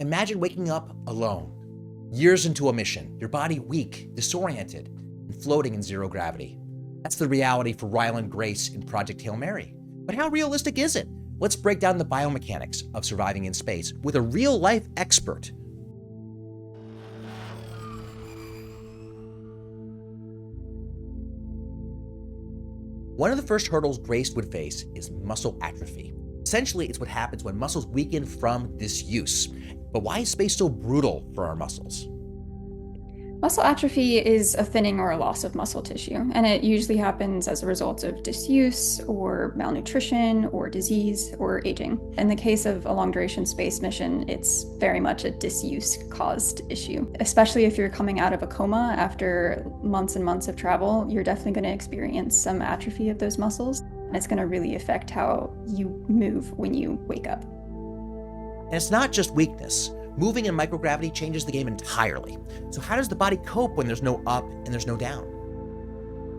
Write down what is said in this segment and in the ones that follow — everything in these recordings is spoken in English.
Imagine waking up alone, years into a mission, your body weak, disoriented, and floating in zero gravity. That's the reality for Ryland Grace in Project Hail Mary. But how realistic is it? Let's break down the biomechanics of surviving in space with a real-life expert. One of the first hurdles Grace would face is muscle atrophy. Essentially, it's what happens when muscles weaken from disuse. But why is space so brutal for our muscles? Muscle atrophy is a thinning or a loss of muscle tissue, and it usually happens as a result of disuse or malnutrition or disease or aging. In the case of a long-duration space mission, it's very much a disuse-caused issue. Especially if you're coming out of a coma after months and months of travel, you're definitely going to experience some atrophy of those muscles, and it's going to really affect how you move when you wake up. And it's not just weakness. Moving in microgravity changes the game entirely. So how does the body cope when there's no up and there's no down?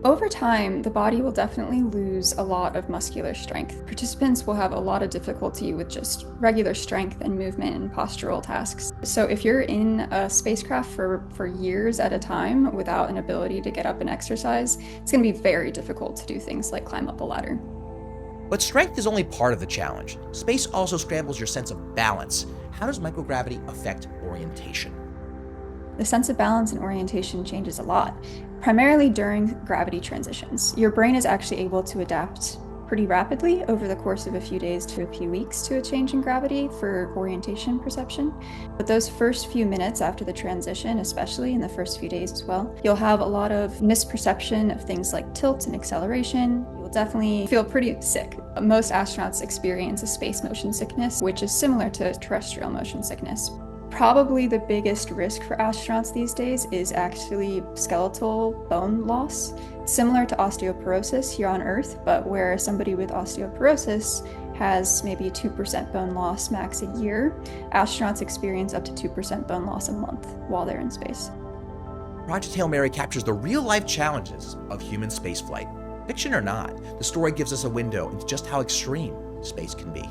Over time, the body will definitely lose a lot of muscular strength. Participants will have a lot of difficulty with just regular strength and movement and postural tasks. So if you're in a spacecraft for years at a time without an ability to get up and exercise, it's going to be very difficult to do things like climb up a ladder. But strength is only part of the challenge. Space also scrambles your sense of balance. How does microgravity affect orientation? The sense of balance and orientation changes a lot, primarily during gravity transitions. Your brain is actually able to adapt pretty rapidly over the course of a few days to a few weeks to a change in gravity for orientation perception. But those first few minutes after the transition, especially in the first few days as well, you'll have a lot of misperception of things like tilt and acceleration. You'll definitely feel pretty sick. Most astronauts experience a space motion sickness, which is similar to terrestrial motion sickness. Probably the biggest risk for astronauts these days is actually skeletal bone loss, similar to osteoporosis here on Earth, but where somebody with osteoporosis has maybe 2% bone loss max a year, astronauts experience up to 2% bone loss a month while they're in space. Project Hail Mary captures the real-life challenges of human spaceflight. Fiction or not, the story gives us a window into just how extreme space can be.